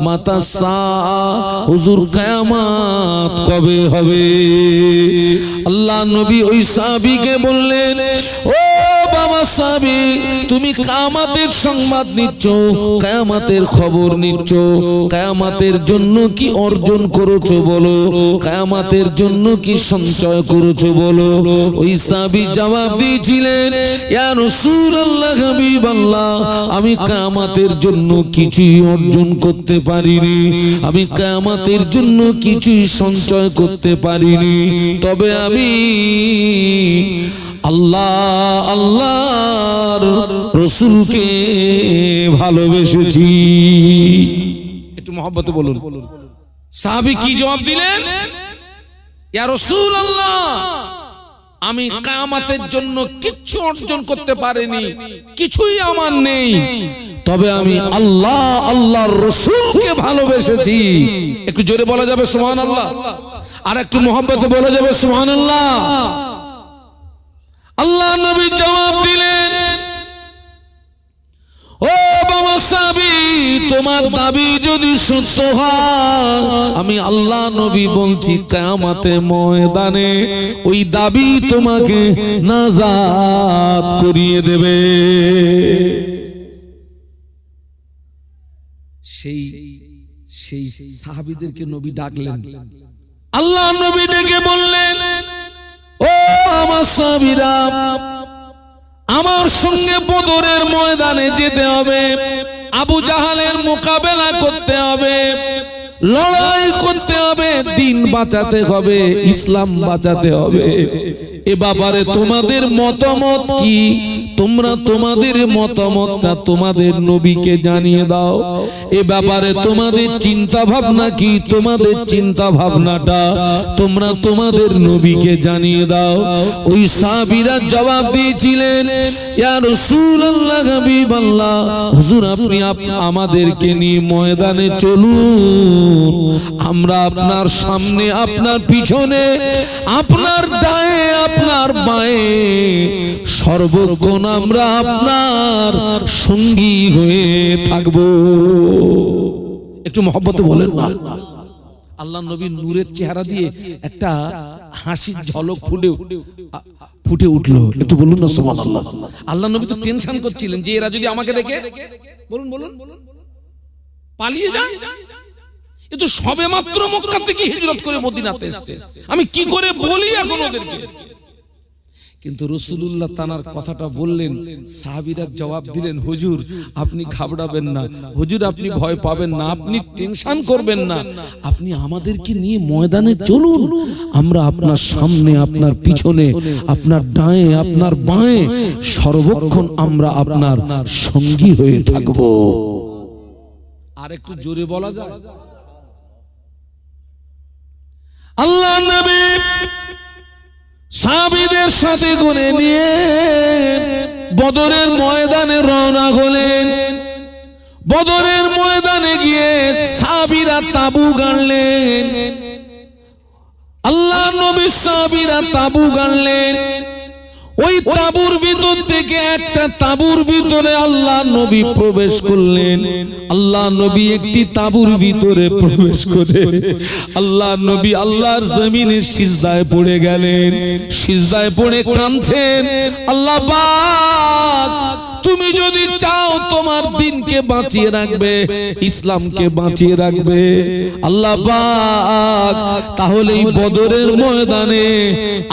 মাতা সা, হুজুর কিয়ামত কবে হবে? আল্লাহ নবী ওই সাহাবীকে বললেন, ও বাবা সাহাবী, তুমি কিয়ামতের সংবাদ নিচ্ছ, কিয়ামতের খবর নিচ্ছ, কিয়ামতের জন্য কি অর্জন করেছো বলো, কিয়ামতের জন্য কি সঞ্চয় করেছো বলো। ওই সাহাবী জবাব দিয়েছিলেন, ইয়া রাসূলুল্লাহ, হাবিবাল্লাহ, আমি কিয়ামতের জন্য কিছুই অর্জন করতে পারিনি, আমি কিয়ামতের জন্য কিছুই সঞ্চয় করতে পারিনি, তবে আমি আল্লাহ আল্লাহর রাসূলকে ভালোবেসেছি। একটু মহব্বতে বলুন। সাহাবী কি জবাব দিলেন? ইয়া রাসূলুল্লাহ, আমি কিয়ামতের জন্য কিচ্ছু অর্জন করতে পারিনি, কিছুই আমার নেই, তবে আমি আল্লাহ আল্লাহর রাসূলকে ভালোবেসেছি। একটু জোরে বলা যাবে সুবহানাল্লাহ? আর একটু মহব্বতে বলা যাবে সুবহানাল্লাহ? আল্লাহ নবী জবাব দিলেন, ও বাবা সাহাবী, তোমার দাবি যদি সত্য হয়, আমি আল্লাহ নবী বলছি, কিয়ামতের ময়দানে ওই দাবি তোমাকে নাজাত করিয়ে দেবে। সেই সেই সাহাবীদেরকে নবী ডাকলেন। আল্লাহ নবী ডেকে বললেন, ও আমার সাহাবীরা, আমার সঙ্গে বদরের ময়দানে যেতে হবে, আবু জাহালের মোকাবেলা করতে হবে, লড়াই করতে হবে, দিন বাঁচাতে হবে, ইসলাম বাঁচাতে হবে। এ ব্যাপারে তোমাদের মতামত কি? তোমরা তোমাদের মতামতটা তোমাদের নবীকে জানিয়ে দাও। এ ব্যাপারে তোমাদের চিন্তা ভাবনা কি? তোমাদের চিন্তা ভাবনাটা তোমরা তোমাদের নবীকে জানিয়ে দাও। ওই সাহাবীরা জবাব দিয়েছিলেন, ইয়া রাসূলুল্লাহ, হাবিবাল্লাহ, হুজুর আপনি আমাদেরকে নিয়ে ময়দানে চলুন, আমরা আপনার সামনে, আপনার পিছনে, আপনার ডায়ে, আপনার বাঁয়ে সর্বক্ষণ আমরা আপনার সঙ্গী হয়ে থাকব। একটু মহব্বতে বলেন না। আল্লাহ নবী নূরের চেহারা দিয়ে একটা হাসির ঝলক ফুটে উঠলো। একটু বলুন না সুবহানাল্লাহ। আল্লাহ নবী তো টেনশন করছিলেন যে এরা যদি আমাকে দেখে, বলুন বলুন, পালিয়ে যায়। এ তো সবে মাত্র মক্কা থেকে হিজরত করে মদিনাতে এসেছে, আমি কি করে বলি এখন ওদেরকে? কিন্তু রাসূলুল্লাহ তানার কথাটা বললেন, সাহাবীরা জবাব দিলেন, হুজুর আপনি ঘাবড়াবেন না, হুজুর আপনি ভয় পাবেন না, আপনি টেনশন করবেন না, আপনি আমাদেরকে নিয়ে ময়দানে চলুন, আমরা আপনার সামনে, আপনার পিছনে, আপনার ডায়ে, আপনার বাঁয়ে সর্বক্ষণ আমরা আপনার সঙ্গী হয়ে থাকব। আর একটু জোরে বলা যায়? আল্লাহ নবী সাহাবীদের সাথে করে নিয়ে বদরের ময়দানে রওনা হলেন। বদরের ময়দানে গিয়ে সাহাবীরা তাবু গাড়লেন। আল্লাহ নবী সাহাবীরা তাবু গাড়লেন। ওই তাবুর ভিতর থেকে একটা তাবুর ভিতরে আল্লাহ নবী প্রবেশ করলেন। আল্লাহ নবী একটি তাবুর ভিতরে প্রবেশ করে আল্লাহ নবী আল্লাহর জমিনে সিজদায় পড়ে গেলেন। সিজদায় পড়ে কাঁদছেন, আল্লাহ পাক তুমি যদি চাও তোমার দ্বীনকে বাঁচিয়ে রাখবে, ইসলামকে বাঁচিয়ে রাখবে আল্লাহ পাক, তাহলে এই বদরের ময়দানে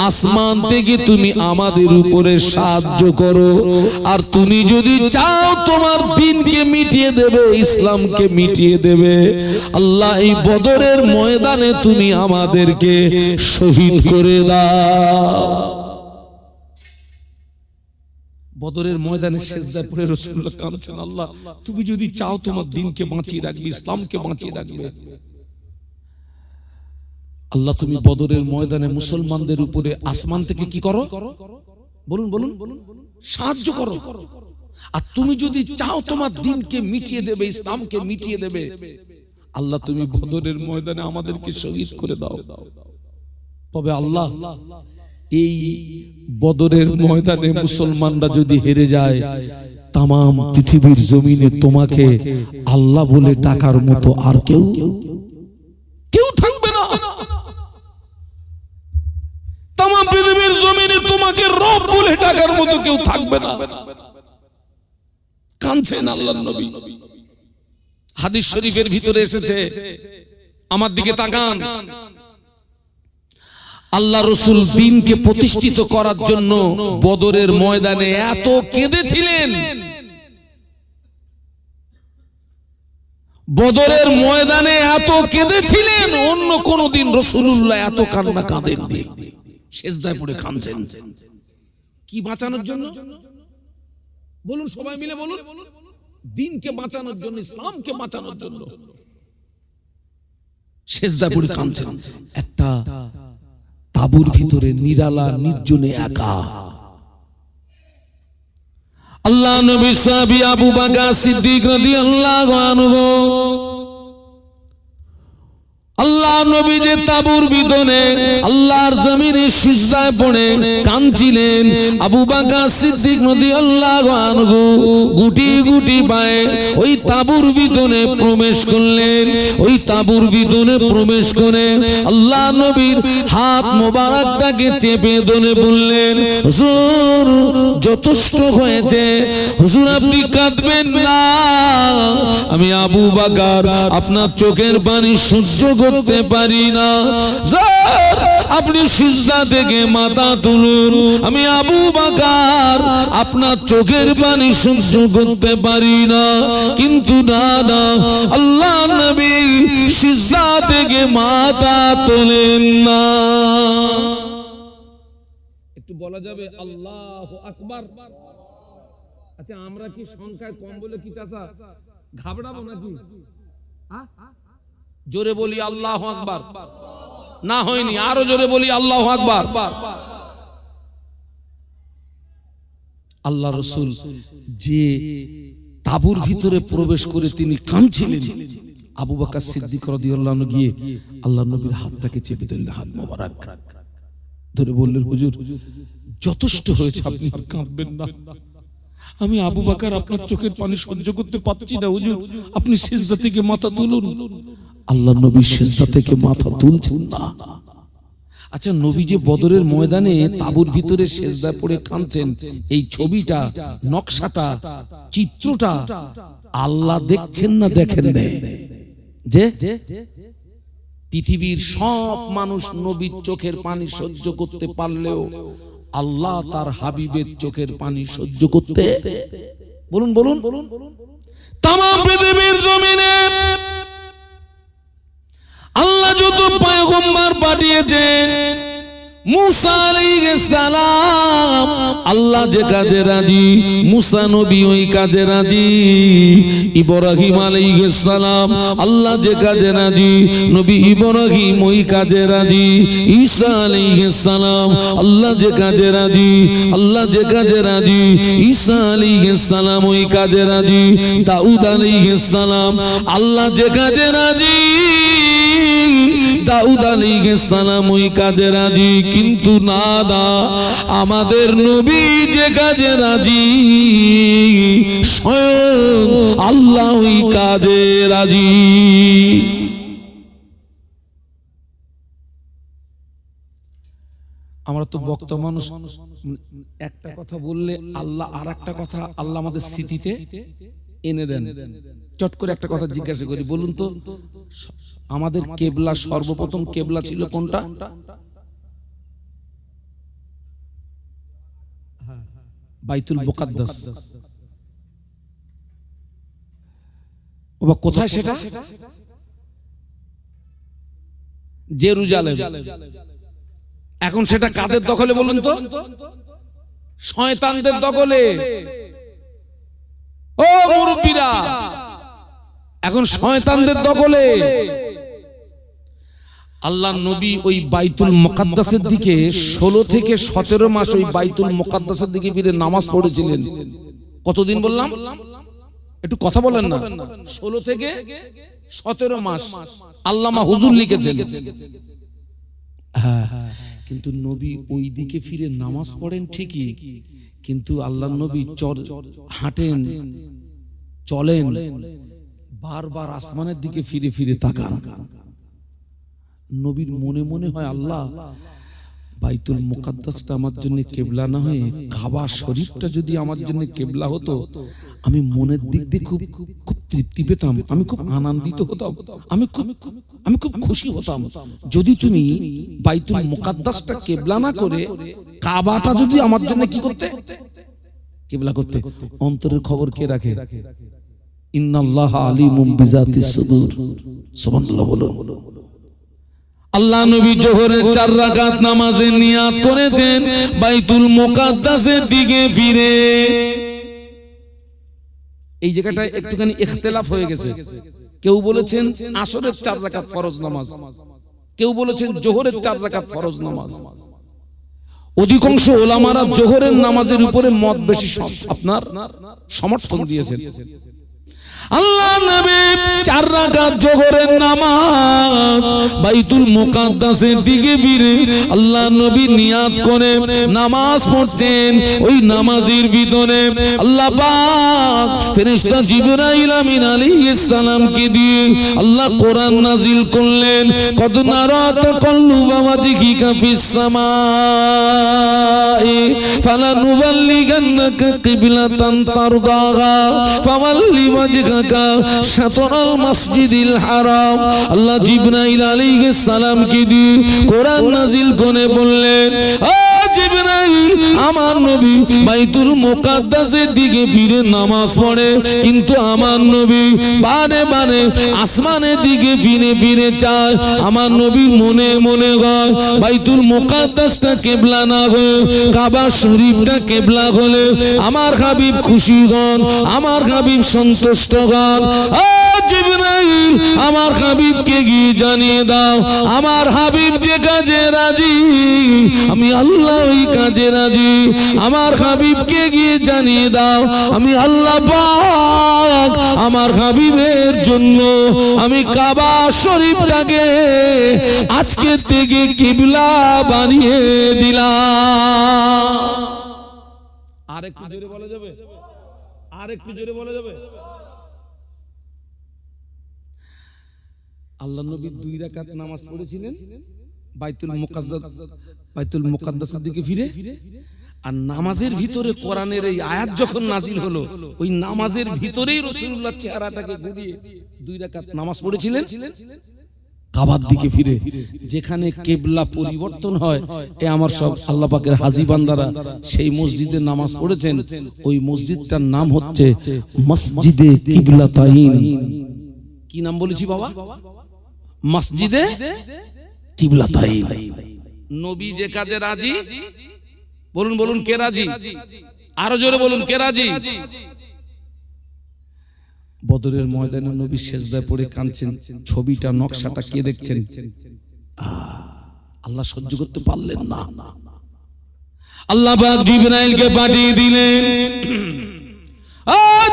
আসমান থেকে তুমি আমাদের উপরে সাহায্য করো। আর তুমি যদি চাও তোমার দ্বীনকে মিটিয়ে দেবে, ইসলামকে মিটিয়ে দেবে, আল্লাহ এই বদরের ময়দানে তুমি আমাদেরকে শহীদ করে দাও। বদরের ময়দানে সিজদায় পড়ে রাসূলুল্লাহ কাঁদছেন, আল্লাহ তুমি যদি চাও তোমার দ্বীনকে বাঁচিয়ে রাখবে, ইসলামকে বাঁচিয়ে রাখবে, আল্লাহ তুমি বদরের ময়দানে মুসলমানদের উপরে আসমান থেকে কি করো? বলুন বলুন, সাহায্য করো। আর তুমি যদি চাও তোমার দ্বীনকে মিটিয়ে দেবে, ইসলামকে মিটিয়ে দেবে, আল্লাহ তুমি বদরের ময়দানে আমাদেরকে শহীদ করে দাও। তবে আল্লাহ এই বদরের ময়দানে মুসলমানরা যদি হেরে যায়, তামাম পৃথিবীর জমিনে তোমাকে আল্লাহ বলে ডাকার মতো আর কেউ থাকবে না। তামাম পৃথিবীর জমিনে তোমাকে রব বলে ডাকার মতো কেউ থাকবে না। কাঁদছেন আল্লাহর নবী। হাদিস শরীফের ভিতরে এসেছে, আমার দিকে তাকান, আল্লাহ রাসূল দ্বীনকে প্রতিষ্ঠিত করার জন্য বদরের ময়দানে এত কেঁদেছিলেন, বদরের ময়দানে এত কেঁদেছিলেন, অন্য কোন দিন রাসূলুল্লাহ এত কান্না কাঁদেননি। সিজদায় পড়ে কাঁদছেন। কি বাঁচানোর জন্য? বলুন, সবাই মিলে বলুন। দ্বীনকে বাঁচানোর জন্য, ইসলামকে বাঁচানোর জন্য সিজদায় পড়ে কাঁদছেন। একটা তাঁবুর ভিতরে নিরালা নির্জনে একা আল্লাহ নবী সাহাবী আবু বকর সিদ্দিক রাদিয়াল্লাহু আনহু, আল্লাহ নবী যে তাঁবুর ভিতরে আল্লাহর জমিনে সিজদায় পড়ে কাঁদছিলেন, আবু বকর সিদ্দিক রাদিয়াল্লাহু আনহু গুটি গুটি পায়ে ওই তাঁবুর ভিতরে প্রবেশ করলেন। ওই তাঁবুর ভিতরে প্রবেশ করে আল্লাহ নবীর হাত মোবারকটাকে চেপে ধরে বললেন, হুজুর যথেষ্ট হয়েছে, হুজুর আপনি কাঁদবেন না, আমি আবু বকর আপনার চোখের পানি সহ্য করতে পারি না, আপনি সিজদা থেকে মাথা তুলুন, আমি আবু বকর আপনার চোখের পানি সহ্য করতে পারি না। কিন্তু না, আল্লাহ নবী সিজদা থেকে মাথা তোলেন না। একটু বলা যাবে আল্লাহু আকবার? আচ্ছা, আমরা কি সংখ্যায় কম বলে কি চাচা ঘাবড়াবো নাকি? জোরে বলি আল্লাহু আকবার। না হয়নি, আরো জোরে বলি আল্লাহু আকবার। আল্লাহ রাসূল যে তাঁবুর ভিতরে প্রবেশ করে তিনি কাঁদছিলেন, আবু বকর সিদ্দিক রাদিয়াল্লাহু আনহু গিয়ে আল্লাহ নবীর হাতটাকে চেপে ধরলেন, হাত মোবারক ধরে বললেন, হুজুর যথেষ্ট হয়েছে, আপনি আর কাঁদবেন না, আমি আবু বকর আপনার চোখের পানি সহ্য করতে পারছি না, হুজুর আপনি সিজদা থেকে মাথা তুলুন। আল্লাহ নবী সিজদা থেকে মাথা তুলছেন না। আচ্ছা, নবী যে বদরের ময়দানে তাঁবুর ভিতরে সিজদা পড়ে কাঁদছেন, এই ছবিটা, নকশাটা, চিত্রটা আল্লাহ দেখছেন না দেখেন না? যে পৃথিবীর সব মানুষ নবীর চোখের পানি সহ্য করতে পারলেও আল্লাহ তার হাবিবের চোখের পানি সহ্য করতে, বলুন বলুন, তামাম পৃথিবীর জমিনে আল্লাহ যত পয়গম্বর পাঠিয়েছেন, মুসা আলাইহিস সালাম আল্লাহ যে কাজে রাজি, মুসা নবী ওই কাজে রাজি। ইব্রাহিম আলাইহিস সালাম আল্লাহ যে কাজে রাজি, নবী ইব্রাহিম ওই কাজে রাজি। ঈসা আলাইহিস সালাম আল্লাহ যে কাজে রাজি, আল্লাহ যে কাজে রাজি, ঈসা আলাইহিস সালাম ওই কাজে রাজি। দাউদ আলাইহিস সালাম আল্লাহ যে কাজে রাজি, দাউদ আলাইহিস সালাম ওই কাজে রাজি। কিন্তু না, আমাদের নবী যে কাজে রাজি, স্বয়ং আল্লাহ ওই কাজে রাজি। আমরা তো বক্তা মানুষ, একটা কথা বললে আল্লাহ আর একটা কথা আল্লাহ আমাদের স্মৃতিতে এনে দেন। চট করে একটা কথা জিজ্ঞাসা করি, বলুন তো আমাদের কেবলা, সর্বপ্রথম কেবলা ছিল কোনটা? বাইতুল মুকাদ্দাস। কোথায় সেটা? জেরুজালেম। এখন সেটা কাদের দখলে বলুন তো? শয়তানদের দখলে। ও মুরব্বীরা, এখন শয়তানদের দখলে। আল্লাহ নবী ওই বাইতুল মুকাদ্দাসের দিকে 16 থেকে 17 মাস ওই বাইতুল মুকাদ্দাসের দিকে ফিরে নামাজ পড়েছিলেন। কতদিন বললাম? একটু কথা বলেন না। 16 থেকে 17 মাস আল্লামা হুজুর লিখেছেন। হ্যাঁ, কিন্তু নবী ওই দিকে ফিরে নামাজ পড়েন ঠিকই, কিন্তু আল্লাহ নবী হাঁটেন, চলেন বারবার আসমানের দিকে ফিরে ফিরে তাকান। নবীর মনে মনে হয়, আল্লাহ বাইতুল মুকাদ্দাসটা আমার জন্য কিবলা না হয়ে কাবা শরীফটা যদি আমার জন্য কিবলা হতো, আমি মনের দিক দিয়ে খুব খুব তৃপ্তি পেতাম, আমি খুব আনন্দিত হতাম, আমি খুব খুশি হতাম। যদি তুমি বাইতুল মুকাদ্দাসটা কিবলা না করে কাবাটা যদি আমার জন্য কি করতে, কিবলা করতে। অন্তরের খবর কে রাখে? ইন্নাল্লাহ আলিমুম বিজাতিস সুদূর। সুবহানাল্লাহ বলুন। আল্লাহ নবী জোহরের 4 রাকাত নামাজের নিয়াত করেছেন বাইতুল মুকাদ্দাসের দিকে ফিরে। এই জায়গাটায় একটুখানি ইখতিলাফ হয়ে গেছে। কেউ বলেছেন আসরের 4 রাকাত ফরজ নামাজ, কেউ বলেছেন জোহরের 4 রাকাত ফরজ নামাজ। অধিকাংশ ওলামারা জোহরের নামাজের উপরে মত বেশি আপনার সমর্থন দিয়েছেন। আল্লাহ নবী 4 রাকাত জোহরের নামাজ বাইতুল মুকাদ্দাসের দিকে ফিরে আল্লাহ নবী নিয়াত করে নামাজ পড়তেন। ওই নামাজের ভিতরে আল্লাহ পাক ফেরেশতা জিবরাইল আমিন আলাইহিস সালামকে দিয়ে আল্লাহ কোরআন নাজিল করলেন। কদ নারা তাকাল্লুবা ওয়াজহিকা ফিস সামাই ফালানুবাল্লিগান্নাকা কিবলাতান তারদাহা ফাওয়াল্লি ওয়াজহাকা শাতরাল মসজিদিল হারাম। আল্লাহ জিবরাইল আলাইহিস সালামকে দিয়ে কোরআন নাজিল করে বললেন, ও জিবরাইল, আমার নবী বাইতুল মুকাদ্দাসের দিকে ফিরে নামাজ পড়ে, কিন্তু আমার নবী বারে বারে আসমানের দিকে ফিরে ফিরে চায়। আমার নবী মনে মনে হয় বাইতুল মুকাদ্দাসটা কিবলা না হয়ে কাবা শরীফটা কিবলা হলে আমার হাবিব খুশি হন, আমার হাবিব সন্তুষ্ট হন। ও জিবরাইল, আমার হাবিবকে গিয়ে জানিয়ে দাও আমার হাবিব যে কাজে রাজি, আমি আল্লাহ ওই কাজে রাজি। আমার হাবিবকে গিয়ে জানিয়ে দাও আমি আল্লাহ পাক আমার হাবিবের জন্য আমি কাবা শরীফটাকে আজকে থেকে কিবলা বানিয়ে দিলাম। আরেকটু জোরে বলা যাবে? আরেকটু জোরে বলা যাবে? আল্লাহ নবী 2 রাকাত নামাজ পড়েছিলেন বাইতুল মুকাদ্দাসের দিকে ফিরে। আর নামাজের ভিতরে কোরআনের এই আয়াত যখন নাজিল হলো, ওই নামাজের ভিতরেই রাসূলুল্লাহ চেহারাটাকে ঘুরিয়ে 2 রাকাত নামাজ পড়েছিলেন কাবার দিকে ফিরে। যেখানে কিবলা পরিবর্তন হয়, এ আমার সব আল্লাহ পাকের হাজী বান্দারা সেই মসজিদে নামাজ পড়েছেন। ওই মসজিদটার নাম হচ্ছে মসজিদে কিবলাতাইন। কি নাম বলেছি বাবা? মসজিদে কিবলাতাইন। নবী যে কাজে রাজি, বলুন বলুন কে রাজি? আরো জোরে বলুন কে রাজি? বদরের ময়দানে নবী সেজদায় পড়ে কাঁদছেন। ছবিটা নকশাটা কে দেখছেন? আল্লাহ সহ্য করতে পারলেন না। আল্লাহ পাক জিবরাইলকে পাঠিয়ে দিলেন,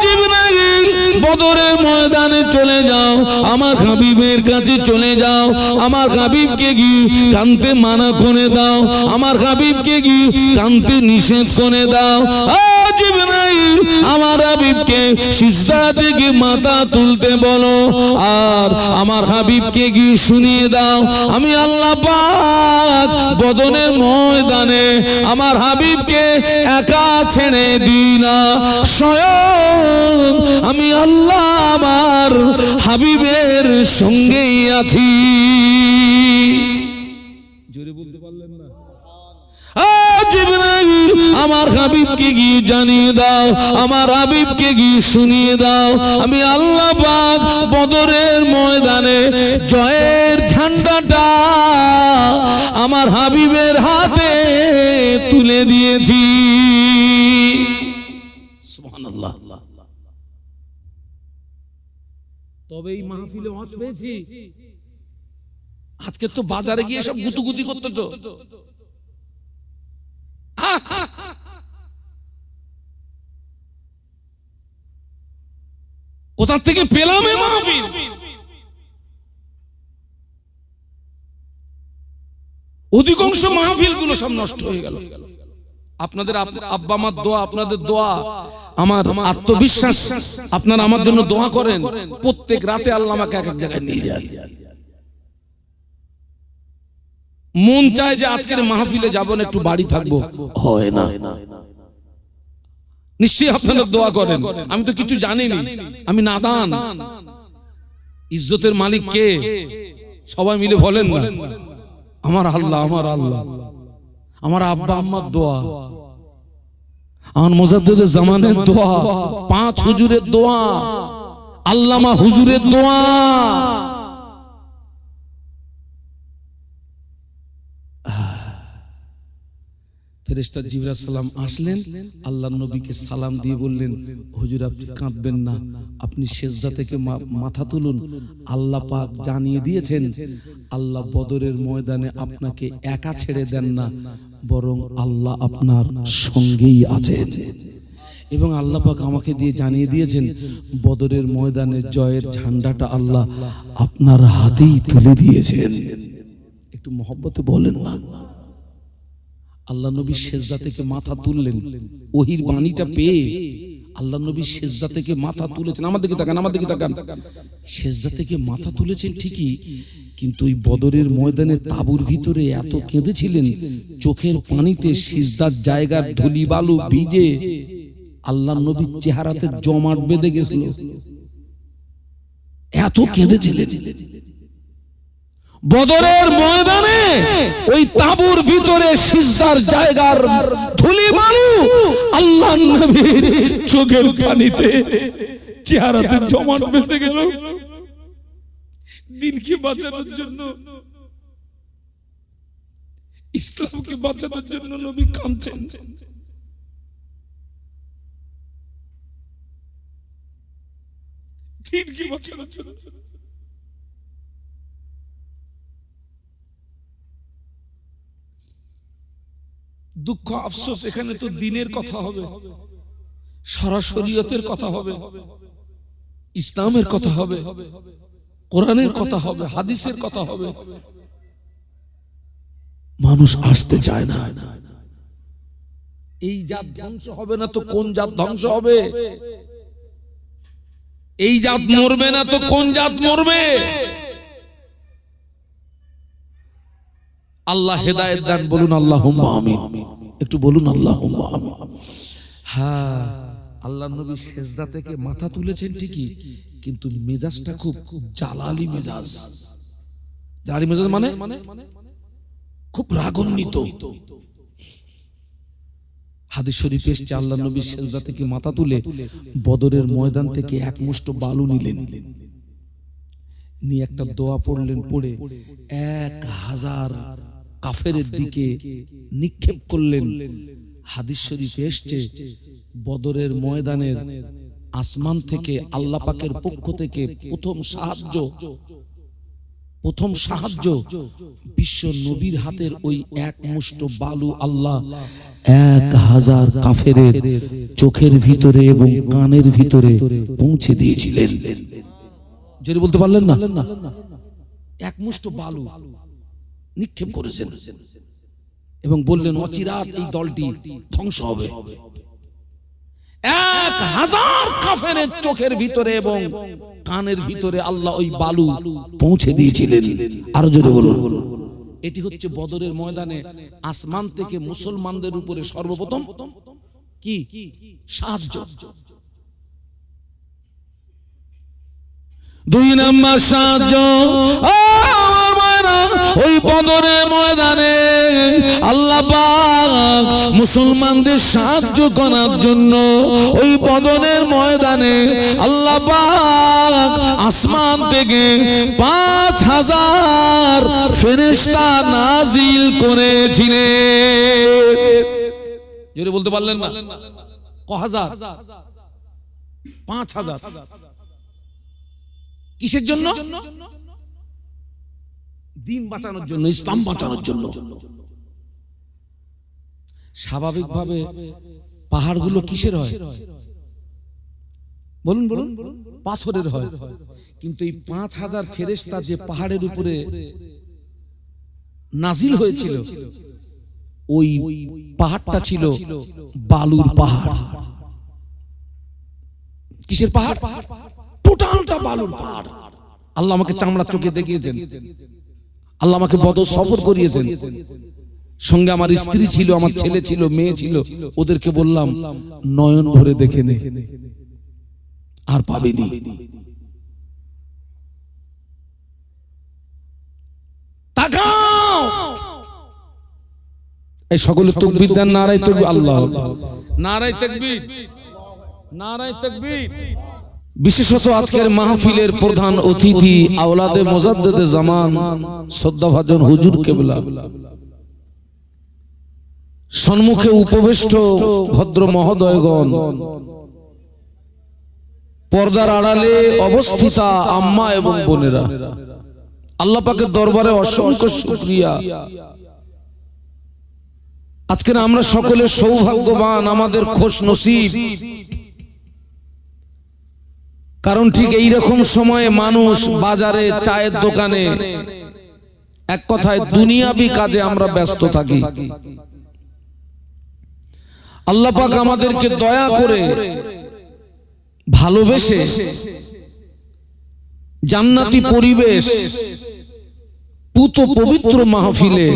জিবরাইল বদরের ময়দানে চলে যাও, আমার হাবিবের কাছে চলে যাও, আমার হাবিবকে গিয়ে কাঁদতে মানা করে দাও, আমার হাবিবকে গিয়ে কাঁদতে নিষেধ করে দাও। জিবরাইল আমার হাবিবকে সিজদা থেকে মাথা তুলতে বলো, আর আমার হাবিবকে গিয়ে শুনিয়ে দাও আমি আল্লাহ পাক বদরের ময়দানে আমার হাবিবকে একা ছেড়ে দিই না, স্বয়ং আমি আল্লাহ আমার হাবিবের সঙ্গেই আছি। জোরে বলতে পারলেন না? জিবরাইল আমার হাবিবকে গিয়ে জানিয়ে দাও, আমার হাবিবকে গিয়ে শুনিয়ে দাও আমি আল্লাহ পাক বদরের ময়দানে জয়ের ঝান্ডাটা আমার হাবিবের হাতে তুলে দিয়েছি। সুবহানাল্লাহ। তবে এই মাহফিলে ওয়াজ পেয়েছি। আজকে তো বাজারে গিয়ে সব গুতুগুতি করতেছো। কোথা থেকে পেলাম এই মাহফিল? অধিকাংশ মাহফিল গুলো সব নষ্ট হয়ে গেল। আপনাদের আব্বা মার দোয়া, আপনাদের দোয়া, আমার আত্মবিশ্বাস, আপনারা আমার জন্য দোয়া করেন। প্রত্যেক রাতে আল্লাহ আমাকে এক এক জায়গায় নিয়ে যায়। মন চায় যে আজকের মাহফিলে যাব না, একটু বাড়ি থাকবো, হয় না। নিশ্চয়ই আপনারা দোয়া করেন। আমি তো কিছু জানি না, আমি নাদান। ইজ্জতের মালিক কে? সবাই মিলে বলেন না, আমার আল্লাহ, আমার আল্লাহ, আমার আব্বা আম্মার দোয়া, আমার মুজাদ্দিদে জামানের দোয়া, 5 হুজুরের দোয়া, আল্লামা হুজুরের দোয়া। ফেরেশতা জিবরাইল আলাইহিস সালাম আসলেন, আল্লাহর নবীকে সালাম দিয়ে বললেন, হুজুর আপনি কাঁদবেন না, আপনি সিজদা থেকে মাথা তুলুন। আল্লাহ পাক জানিয়ে দিয়েছেন, আল্লাহ বদরের ময়দানে আপনাকে একা ছেড়ে দেন না, বরং আল্লাহ আপনার সঙ্গেই আছেন। এবং আল্লাহ পাক আমাকে দিয়ে জানিয়ে দিয়েছেন, বদরের ময়দানে জয়ের ঝান্ডাটা আল্লাহ আপনার হাতেই তুলে দিয়েছেন। একটু মহব্বতে বলেন না। আল্লাহ নবী সেজদা থেকে মাথা তুললেন, ওহির বাণীটা পেয়ে আল্লাহ নবী সেজদা থেকে মাথা তুলেছেন। আমার দিকে তাকান, আমার দিকে তাকান। সেজদা থেকে মাথা তুলেছেন ঠিকই, কিন্তু ওই বদরের ময়দানে তাঁবুর ভিতরে এত কেঁদেছিলেন, চোখের পানিতে সিজদার জায়গার ধুলি বালু ভিজে আল্লাহ নবীর চেহারাতে জমাট বেঁধে গেছিল, এত কেঁদেছিলেন। বদরের ময়দানে ওই তাঁবুর ভিতরে সিজদার জায়গার ধুলি বালু আল্লাহর নবীর চোখের পানিতে চেহারাতে জমাট বেঁধে গেল। দিনকে বাঁচানোর জন্য, ইসলামকে বাঁচানোর জন্য নবী কাঁদছেন। দিনকে বাঁচানোর জন্য। দুঃখ আফসোস, এখানে তো দিনের কথা হবে, সরাসরিয়তের কথা হবে, ইসলামের কথা হবে, কোরআনের কথা হবে, হাদিসের কথা হবে। মানুষ আসতে চায় না। এই জাত ধ্বংস হবে না তো কোন জাত ধ্বংস হবে? এই জাত মরবে না তো কোন জাত মরবে? আল্লাহ হেদায়েত দান, বলুন আল্লাহুম্মা আমিন। একটু বলুন আল্লাহুম্মা আমিন। হ্যাঁ, আল্লাহর নবী সিজদা থেকে মাথা তুলেছেন ঠিকই, কিন্তু মেজাজটা খুব জালালি মেজাজ। জালালি মেজাজ মানে খুব রাগান্বিত। হাদিস শরীফে এসেছে, আল্লাহর নবী সিজদা থেকে মাথা তুলে বদরের ময়দান থেকে এক মুষ্ঠ বালু নিলেন, নিয়ে একটা দোয়া পড়লেন, পড়ে 1000 কাফেরের দিকে নিক্ষেপ করলেন। হাদিস শরীফে এসেছে, বদরের ময়দানের আসমান থেকে আল্লাহ পাকের পক্ষ থেকে প্রথম সাহায্য বিশ্ব নবীর হাতের ওই এক মুষ্ঠ বালু আল্লাহ 1000 কাফেরের চোখের ভিতরে এবং কানের ভিতরে পৌঁছে দিয়েছিলেন। যদি বলতে পারলেন না, এক মুষ্ঠ বালু নিক্ষেপ করেছেন এবং বললেন, অচিরাত এই দলটি ধ্বংস হবে। 1000 কাফেরের চোখের ভিতরে এবং কানের ভিতরে আল্লাহ ওই বালু পৌঁছে দিয়েছিলেন। আরো জোরে বলুন। এটি হচ্ছে বদরের ময়দানে আসমান থেকে মুসলমানদের উপরে সর্বপ্রথম কি সাহায্য। 2 নম্বর সাহায্য ওই বদরের ময়দানে আল্লাহ পাক মুসলমানদের সাহায্য করার জন্য ওই বদরের ময়দানে আল্লাহ পাক আসমান থেকে 5000 ফেরেশতা নাজিল করেছিলেন। জোরে বলতে পারলেন না? ক হাজার? 5000। কিসের জন্য? দিন বাঁচানোর জন্য, ইসলাম বাঁচানোর জন্য। স্বাভাবিকভাবে পাহাড়গুলো কিসের হয়? বলুন বলুন। পাথরের হয়। কিন্তু এই 5000 ফেরেশতা যে পাহাড়ের উপরে নাজিল হয়েছিল, ওই পাহাড়টা ছিল বালুর পাহাড়। কিসের পাহাড়? টোটালটা বালুর পাহাড়। আল্লাহ আমাকে চামড়া চোখে দেখিয়েছেন, আল্লাহ আমাকে বদর সফর করিয়েছেন। সঙ্গে আমার স্ত্রী ছিল, আমার ছেলে ছিল, মেয়ে ছিল। ওদেরকে বললাম নয়ন ভরে দেখে নে, আর পাবিনি। তাকাও। এই সকলে তাকবীর দেন, নারায়ে তাকবীর। আল্লাহ, নারায়ে তাকবীর, নারায়ে তাকবীর। বিশেষত আজকের মাহফিলের প্রধান অতিথি আওলাদে মুজাদ্দেদে জামান শ্রদ্ধাভাজন হুজুর কেবলা, সম্মুখে উপবিষ্ট ভদ্র মহোদয়গণ, পর্দার আড়ালে অবস্থিতা আম্মা এবং বোনেরা, আল্লাহ পাকের দরবারে অসংখ্য শুকরিয়া। আজকে আমরা সকলে সৌভাগ্যবান, আমাদের খোশ নসিব। কারণ ঠিক এই রকম সময়ে মানুষ বাজারে, চায়ের দোকানে, এক কথায় দুনিয়াবি কাজে আমরা ব্যস্ত থাকি। আল্লাহ পাক আমাদেরকে দয়া করে ভালোবেসে জান্নাতি পরিবেশ, পুত পবিত্র মাহফিলে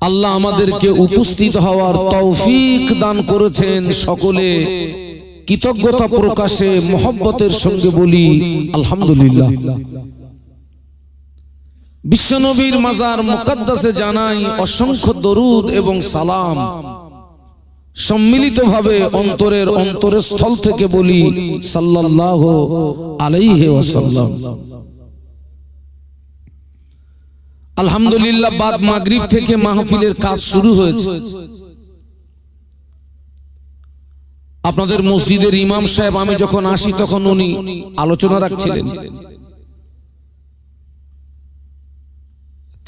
আল্লাহ আমাদেরকে উপস্থিত হওয়ার তৌফিক দান করেছেন। সকলে কৃতজ্ঞতা প্রকাশে মহব্বতের সঙ্গে বলি আলহামদুলিল্লাহ। বিশ্বনবীর মাজার মুকদ্দাসে জানাই অসংখ্য দরুদ এবং সালাম। সম্মিলিতভাবে অন্তরের অন্তরস্থল থেকে বলি সাল্লাল্লাহু আলাইহি ওয়াসাল্লাম। আলহামদুলিল্লাহ, বাদ মাগরিব থেকে মাহফিলের কাজ শুরু হয়েছে। আপনাদের মসজিদের ইমাম সাহেব, আমি যখন আসি তখন উনি আলোচনা রাখছিলেন।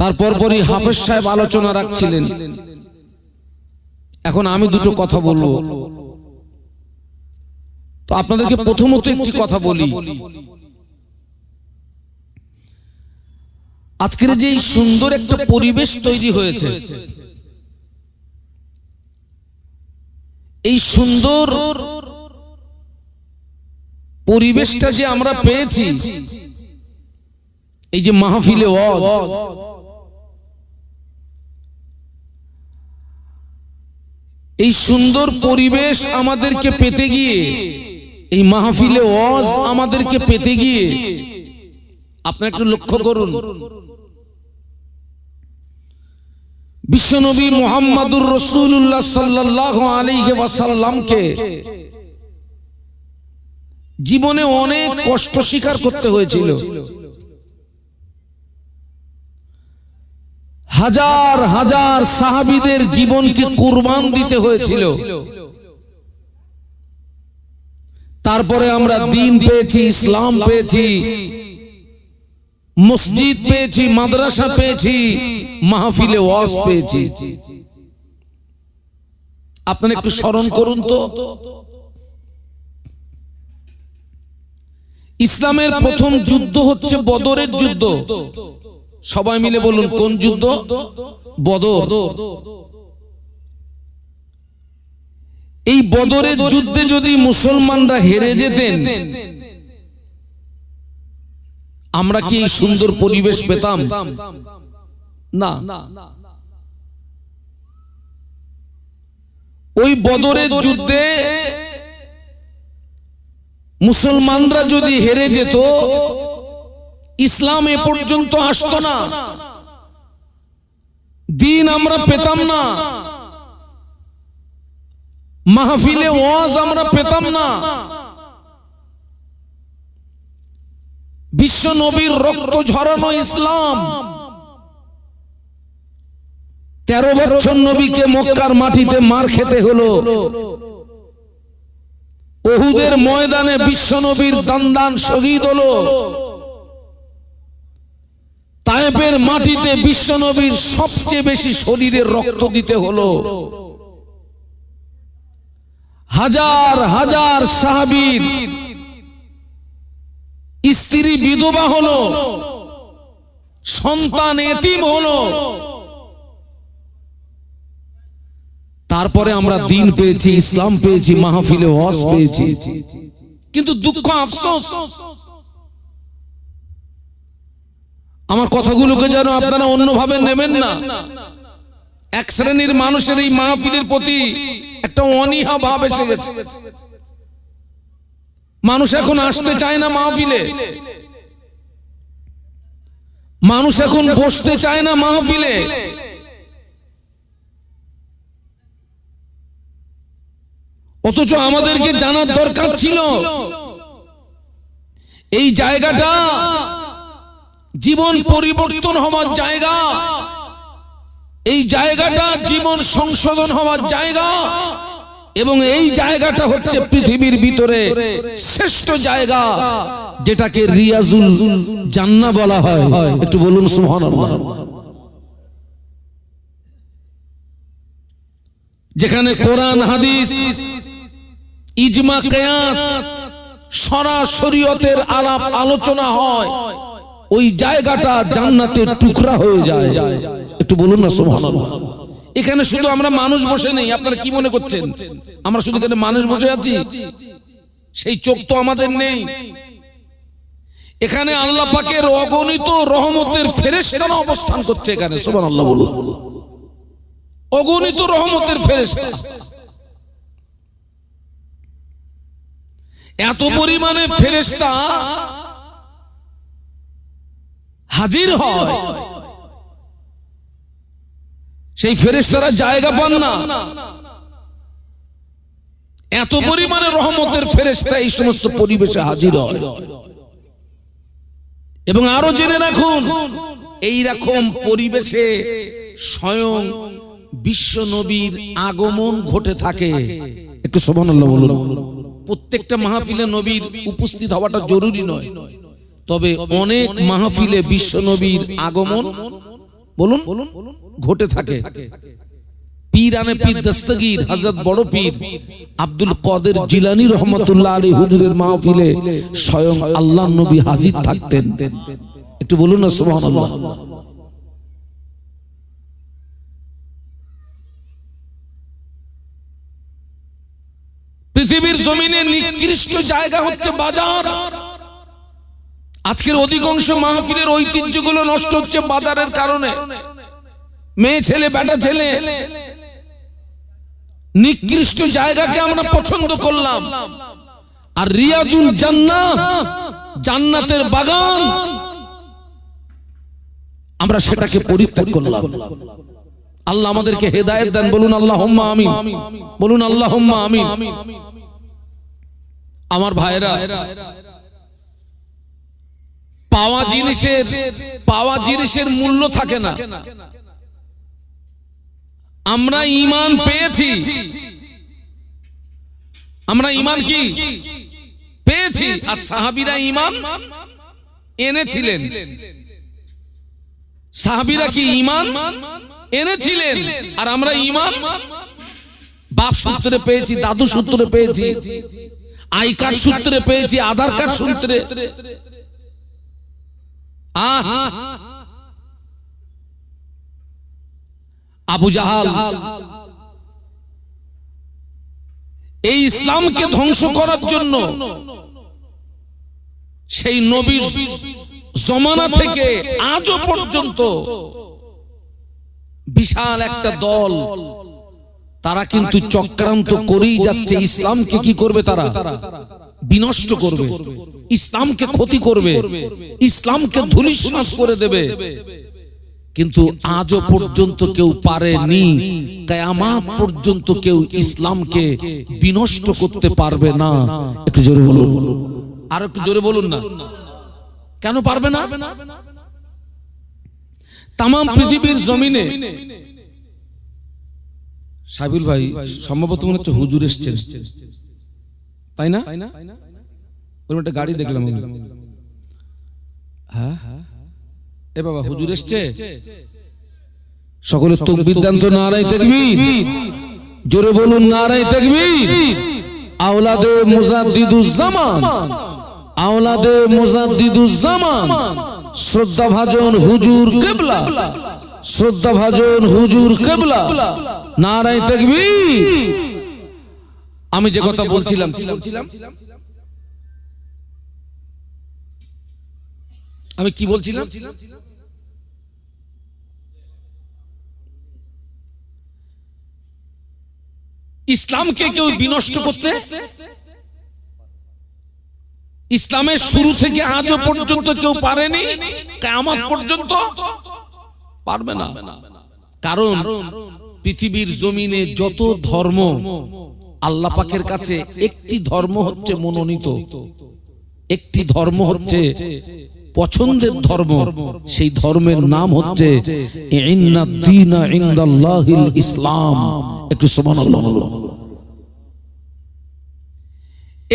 তারপর পরই হাফেজ সাহেব আলোচনা রাখছিলেন। এখন আমি দুটো কথা বলবো। তো আপনাদেরকে প্রথমত একটি কথা বলি। আজকের যে সুন্দর একটা পরিবেশ তৈরি হয়েছে, এই সুন্দর পরিবেশটা যে আমরা পেয়েছি, এই যে মাহফিলে ওয়াজ, এই সুন্দর পরিবেশ আমাদেরকে পেতে গিয়ে, এই মাহফিলে ওয়াজ আমাদেরকে পেতে গিয়ে, আপনারা একটু লক্ষ্য করুন, বিশ্বনবী মুহাম্মদুর রাসূলুল্লাহ সাল্লাল্লাহু আলাইহি ওয়াসাল্লামকে জীবনে অনেক কষ্ট স্বীকার করতে হয়েছিল। হাজার হাজার সাহাবীদের জীবনকে কুরবান দিতে হয়েছিল। তারপরে আমরা দ্বীন পেয়েছি, ইসলাম পেয়েছি, মসজিদ পেয়েছি, মাদ্রাসা পেয়েছি, মাহফিলে ওয়াজ পেয়েছি। আপনারা একটু স্মরণ করুন তো, ইসলামের প্রথম যুদ্ধ হচ্ছে বদরের যুদ্ধ। সবাই মিলে বলুন, কোন যুদ্ধ? বদর। এই বদরের যুদ্ধে যদি মুসলমানরা হেরে যেতেন, আমরা কি এই সুন্দর পরিবেশ পেতাম? না। ওই বদরের যুদ্ধে মুসলমানরা যদি হেরে যেত, ইসলাম এ পর্যন্ত আসতো না, দ্বীন আমরা পেতাম না, মাহফিলে ওয়াজ আমরা পেতাম না। বিশ্ব নবীর রক্ত ঝরানো ইসলাম 13 বছর নবীকে মক্কার মাটিতে মার খেতে হলো। উহুদের ময়দানে বিশ্ব নবীর দান শহীদ হলো। তায়েফের মাটিতে বিশ্ব নবীর সবচেয়ে বেশি শরীরের রক্ত দিতে হলো। হাজার হাজার সাহাবীর স্ত্রী বিধবা হলো, সন্তান এতিম হলো। তারপরে আমরা দিন পেয়েছি, ইসলাম পেয়েছি, মাহফিলে ওয়াজ পেয়েছি। কিন্তু দুঃখ, আফসোস, আমার কথাগুলোকে যেন আপনারা অন্যভাবে নেবেন না। এক শ্রেণীর মানুষের এই মাহফিলের প্রতি একটা অনীহা ভাব এসে গেছে। মানুষ এখন আসতে চায় না মাহফিলে, মানুষ এখন বসতে চায় না মাহফিলে। অথচ আমাদেরকে জানার দরকার ছিল এই জায়গাটা জীবন পরিবর্তন হওয়ার জায়গা, এই জায়গাটা জীবন সংশোধন হওয়ার জায়গা, এবং এই জায়গাটা হচ্ছে পৃথিবীর ভিতরে শ্রেষ্ঠ জায়গা, যেটাকে রিয়াজুল জান্নাহ বলা হয়। একটু বলুন সুবহানাল্লাহ। যেখানে কোরআন, হাদিস, ইজমা, কিয়াস, শরআ শরীয়তের আলাপ আলোচনা হয়, ওই জায়গাটা জান্নাতের টুকরা হয়ে যায়। একটু বলুন না সুবহানাল্লাহ। এখানে শুধু আমরা মানুষ বসে নেই। আপনারা কি মনে করছেন আমরা শুধু এখানে মানুষ বসে আছি? সেই চোখ তো আমাদের নেই। এখানে আল্লাহ পাকের অগণিত রহমতের ফেরেশতারা অবস্থান করছে এখানে। সুবহানাল্লাহ বলুন। অগণিত রহমতের ফেরেশতা, এত পরিমাণে ফেরেশতা হাজির হয়, সেই ফেরেশতারা জায়গা পান না। এত পরিমাণে রহমতের ফেরেশতা এই সমস্ত পরিবেশে হাজির হয়। এবং আরো জেনে রাখুন, এই রকম পরিবেশে স্বয়ং বিশ্ব নবীর আগমন ঘটে থাকে। একটু সুবহানাল্লাহ বলুন। প্রত্যেকটা মাহফিলে নবীর উপস্থিত হওয়াটা জরুরি নয়, তবে অনেক মাহফিলে বিশ্ব নবীর আগমন বলুন ঘটে থাকে। পীর আনে পীর দস্তগীর হযরত বড় পীর আব্দুল কাদের জিলানী রহমাতুল্লাহ আলাইহি হুজুরের মাহফিলে স্বয়ং আল্লাহর নবী হাজির থাকতেন। একটু বলুন না সুবহানাল্লাহ। পৃথিবীর জমিনে নিকৃষ্ট জায়গা হচ্ছে বাজার। আজকের অধিকাংশ মাহফিলের ঐতিহ্যগুলো নষ্ট হচ্ছে বাজারের কারণে। মেয়ে ছেলে, বেটা ছেলে, নিকৃষ্ট জায়গাকে আমরা পছন্দ করলাম, আর রিয়াজুল জান্নাহ, জান্নাতের বাগান, আমরা সেটাকে পরিত্যাগ করলাম। আল্লাহ আমাদেরকে হেদায়েত দেন। বলুন আল্লাহুম্মা আমিন। বলুন আল্লাহুম্মা আমিন। আমার ভাইরা, পাওয়া জিনিসের মূল্য থাকে না। আমরা ঈমান পেয়েছি, আমরা ঈমান কি পেয়েছি, আর সাহাবীরা ঈমান এনেছিলেন। সাহাবীরা কি ঈমান এনেছিলেন, আর আমরা ঈমান বাপ সূত্রে পেয়েছি, দাদু সূত্রে পেয়েছি, আই কার্ড সূত্রে পেয়েছি, আধার কার্ড সূত্রে। আবু জাহাল এই ইসলামকে ধ্বংস করার জন্য সেই নবীর জমানা থেকে আজও পর্যন্ত বিশাল একটা দল, তারা কিন্তু চক্রান্ত করেই যাচ্ছে। ইসলামকে কি করবে? তারা বিনষ্ট করবে, ইসলামকে ক্ষতি করবে, ইসলামকে ধূলিসাৎ করে দেবে। কিন্তু আজও পর্যন্ত কেউ পারেনি, কিয়ামত পর্যন্ত কেউ ইসলামকে বিনষ্ট করতে পারবে না। একটু জোরে বলুন, আর একটু জোরে বলুন না। কেন পারবে না? তাম পৃথিবীর জমিনে, সাবিল ভাই সম্ভবত মনে হচ্ছে হুজুর এসছেন, তাই না? ওর একটা গাড়ি দেখলাম। হ্যাঁ, এ বাবা হুজুর এসছে। সকলে তাকবীর দেন তো, নারায়ে তাকবীর। জোরে বলুন নারায়ে তাকবীর। আওলাদে মুজাদ্দিদুজ জামান, আওলাদে মুজাদ্দিদুজ জামান, শ্রদ্ধাভাজন হুজুর কিবলা শ্রদ্ধাভাজন হুজুর কিবলা, নারায়ে তাকবীর। আমি যে কথা বলছিলাম, আমি কি বলছিলাম? ইসলামকে কেউ বিনষ্ট করতে, ইসলামের শুরু থেকে আজও পর্যন্ত কেউ পারেনি, কিয়ামত পর্যন্ত পারবে না। কারণ পৃথিবীর জমিনে যত ধর্ম, আল্লাহ পাকের কাছে একটি ধর্ম হচ্ছে মনোনীত, একটি ধর্ম হচ্ছে পছন্দের ধর্ম। সেই ধর্মের নাম হচ্ছে ইন্নাদ দীনা ইনদাল্লাহিল ইসলাম। একটু সুবহানাল্লাহ বলুন।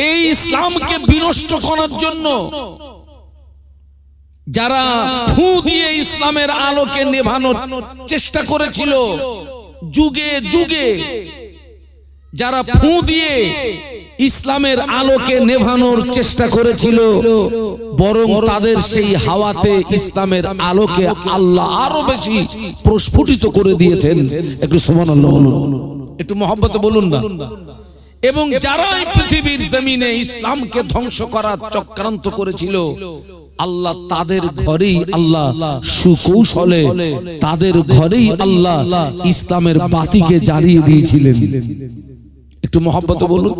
এই ইসলামকে বিনষ্ট করার জন্য যারা ফু দিয়ে ইসলামের আলোকে নেভানোর চেষ্টা করেছিল, যুগে যুগে যারা ফু দিয়ে ইসলামের আলোকে নেভানোর চেষ্টা করেছিল, বরং তাদের সেই হাওয়াতে ইসলামের আলোকে আল্লাহ আরো বেশি প্রস্ফুটিত করে দিয়েছেন। একটু সুবহানাল্লাহ বলুন, একটু মহব্বতে বলুন না। এবং যারা এই পৃথিবীর জমিনে ইসলামকে ধ্বংস করার চক্রান্ত করেছিল, আল্লাহ তাদের ঘরেই আল্লাহ সুকৌশলে, তাদের ঘরেই আল্লাহ ইসলামের বাতিকে জ্বালিয়ে দিয়েছিলেন। একটু মহব্বতে বলুন।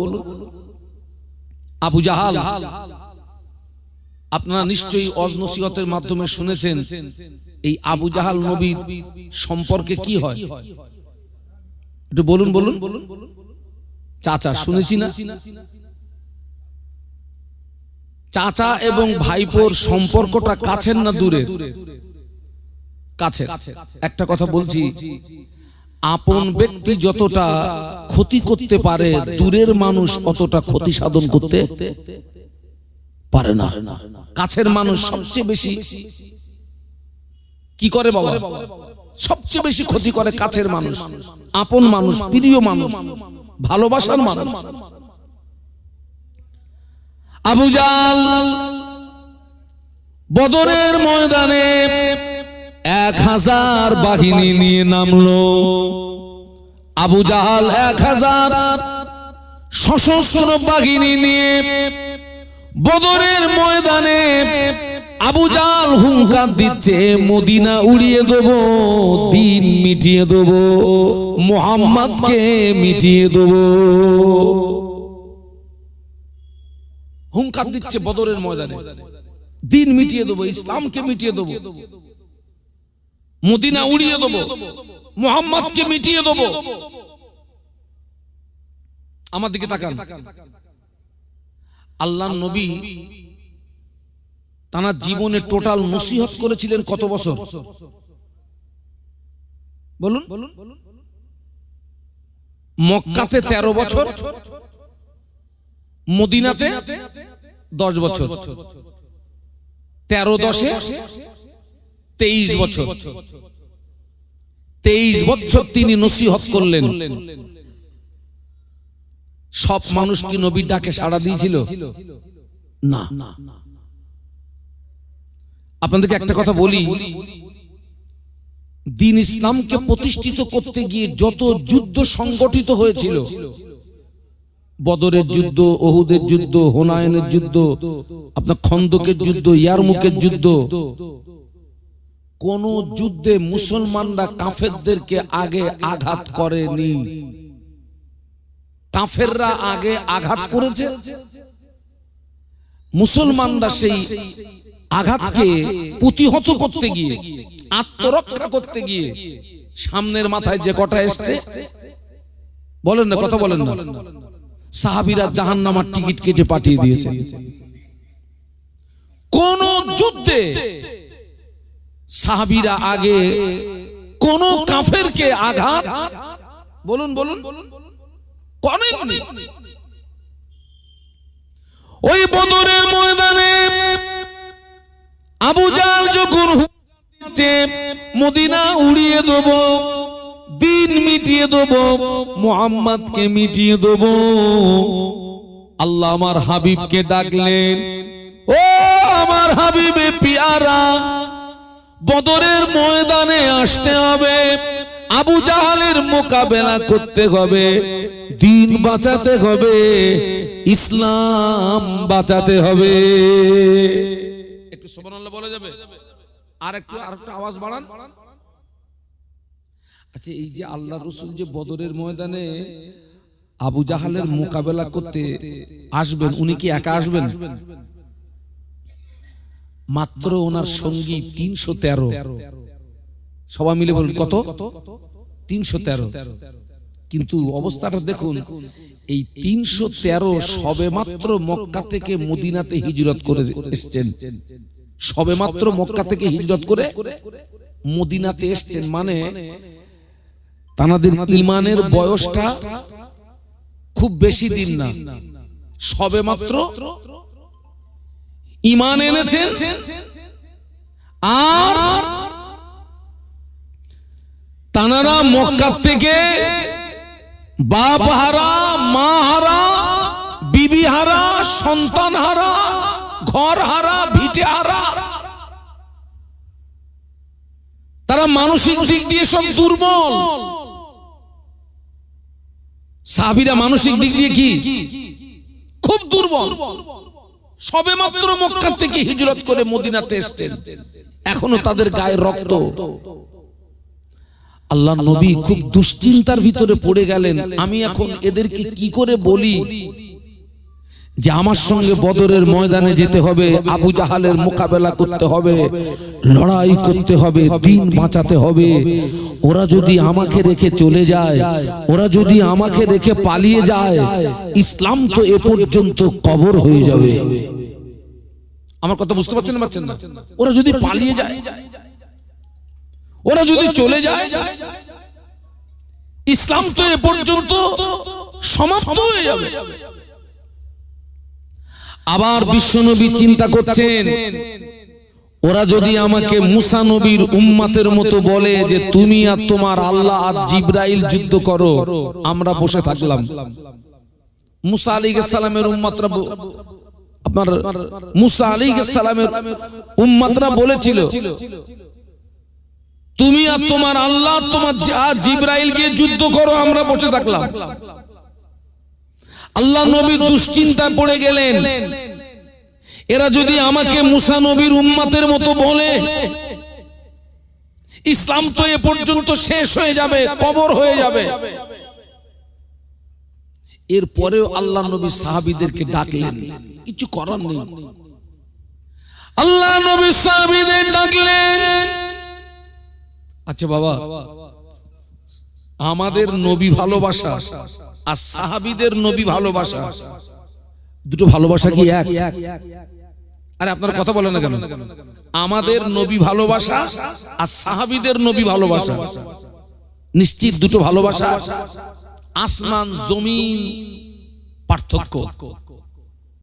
আবু জাহাল, আপনারা নিশ্চয়ই ওয়াজ নসিহতের মাধ্যমে শুনেছেন এই আবু জাহাল নবীর সম্পর্কে কি হয়, একটু বলুন বলুন। চাচা শুনেছি না? চাচা এবং ভাইপোর সম্পর্কটা কাছের না দূরের? কাছের। একটা কথা বলছি, আপন ব্যক্তি যতটা ক্ষতি করতে পারে, দূরের মানুষ অতটা ক্ষতি সাধন করতে পারে না। কাছের মানুষ সবচেয়ে বেশি কি করে বাবা? সবচেয়ে বেশি ক্ষতি করে কাছের মানুষ, আপন মানুষ, প্রিয় মানুষ, ভালোবাসার মানুষ। আবু জাহল বদরের ময়দানে 1000 বাহিনী নিয়ে নামলো। আবু জাহল 1000 সশস্ত্র বাহিনী নিয়ে বদরের ময়দানে আবু জাহল হুঙ্কার দিচ্ছে, মদিনা উড়িয়ে দেব, দিন মিটিয়ে দেব, মুহাম্মদকে মিটিয়ে দেব। হুঙ্কার দিচ্ছে বদরের ময়দানে, দিন মিটিয়ে দেব, ইসলামকে মিটিয়ে দেব, মদিনা উড়িয়ে দেব, মুহাম্মদকে মিটিয়ে দেব। আমার দিকে তাকান। আল্লাহর নবী তার জীবনে টোটাল নসিহত করেছিলেন কত বছর বলুন? মক্কাতে 13 বছর, মদিনাতে 10 বছর, 13-10 23 বছর। 23 বছর তিনি নসিহত করলেন। সব মানুষ কি নবীর ডাকে সাড়া দিয়েছিল? না। আপনাদেরকে একটা কথা বলি, দ্বীন ইসলামকে প্রতিষ্ঠিত করতে গিয়ে যত যুদ্ধ সংগঠিত হয়েছিল, বদরের যুদ্ধ, ওহুদের যুদ্ধ, হুনায়নের যুদ্ধ, আপনার খন্দকের যুদ্ধ, ইয়ারমুকের যুদ্ধ, কোন যুদ্ধে মুসলমানরা কাফেরদেরকে আগে আঘাত করেনি। কাফেররা আগে আঘাত করেছে, মুসলমানরা সেই আঘাতকে প্রতিহত করতে গিয়ে, আত্মরক্ষা করতে গিয়ে সামনের মাথায় যে কটা এসছে, বলেন না, কথা বলেন না, সাহাবীরা জাহান্নামের টিকিট কেটে পাঠিয়ে দিয়েছে। কোন যুদ্ধে সাহাবীরা আগে কোন কাফেরকে আঘাত, বলুন বলুন, করেননি। ওই বদরের ময়দানে আবু জাহল যখন মদিনা উড়িয়ে দেব, দিন মিটিয়ে দেব, মুহাম্মদকে মিটিয়ে দেব, আল্লাহ আমার হাবিবকে ডাকলেন, ও আমার হাবিবে পিয়ারা, বদরের ময়দানে আসতে হবে, আবু জাহালের মোকাবেলা করতে হবে, দিন বাঁচাতে হবে, ইসলাম বাঁচাতে হবে। একটু সুবহানাল্লাহ বলা যাবে? আরেকটা আওয়াজ বাড়ান। আচ্ছা, এই যে আল্লাহ রাসূল যে বদরের ময়দানে আবু জাহালের মোকাবেলা করতে আসবেন, উনি কি একা আসবেন? মাত্র ওনার সঙ্গী 313। সবাই মিলে বলুন কত? 313। কিন্তু অবস্থাটা দেখুন, এই 313 সবে মাত্র মক্কা থেকে মদিনাতে হিজরত করে এসেছেন। সবে মাত্র মক্কা থেকে হিজরত করে মদিনাতে এসেছেন, মানে তাদের ঈমানের বয়সটা খুব বেশি দিন না, সবে মাত্র ঈমান এনেছেন। আর তানারা মক্কা থেকে বাপ হারা, মা হারা, বিবি হারা, সন্তান হারা, ঘর হারা, ভিটে হারা, তারা মানসিক দিক দিয়ে সব দুর্বল। সাহাবীরা মানসিক দিক দিয়ে কি খুব দুর্বল। সবে মাত্র মক্কা থেকে হিজরত করে মদিনাতে এসেছেন, এখনো তাদের গায়ে রক্ত। আল্লাহ নবী খুব দুশ্চিন্তার ভিতরে পড়ে গেলেন, আমি এখন এদেরকে কি করে বলি যে আমার সঙ্গে বদরের ময়দানে যেতে হবে, আবু জাহালের মোকাবেলা করতে হবে, লড়াই করতে হবে, দিন বাঁচাতে হবে। ওরা যদি আমাকে রেখে চলে যায়, ওরা যদি আমাকে রেখে পালিয়ে যায়, ইসলাম তো এ পর্যন্ত কবর হয়ে যাবে। আমার কথা বুঝতে পারছেন না? ওরা যদি পালিয়ে যায়, ওরা যদি চলে যায়, ইসলাম তো এ পর্যন্ত সমাপ্ত হয়ে যাবে। আবার বিশ্বনবী চিন্তা করছেন, ওরা যদি আমাকে মুসা নবীর উম্মতের মতো বলে যে তুমি আর তোমার আল্লাহ আর জিবরাইল যুদ্ধ করো, আমরা বসে থাকলাম। মুসা আলাইহিস সালামের উম্মতরা, আপনার মুসা আলাইহিস সালামের উম্মতরা বলেছিল তুমি আর তোমার আল্লাহ তোমার জিবরাইল গিয়ে যুদ্ধ করো, আমরা বসে থাকলাম। আল্লাহ নবী দুশ্চিন্তায় পড়ে গেলেন, এরা যদি আমাকে মুসা নবীর উম্মতের মতো বলে, ইসলাম তো এ পর্যন্ত শেষ হয়ে যাবে, কবর হয়ে যাবে। এরপরেও আল্লাহ নবী সাহাবীদেরকে ডাকলেন, কিছু করার নেই। আল্লাহ নবী সাহাবীদের ডাকলেন, আচ্ছা বাবা, আমাদের নবী ভালোবাসা আর সাহাবীদের নবী ভালোবাসা, দুটো ভালোবাসা কি এক? আরে আপনারা কথা বলেন না কেন? আমাদের নবী ভালোবাসা আর সাহাবীদের নবী ভালোবাসা নিশ্চিত দুটো ভালোবাসা, আসমান জমিন পার্থক্য।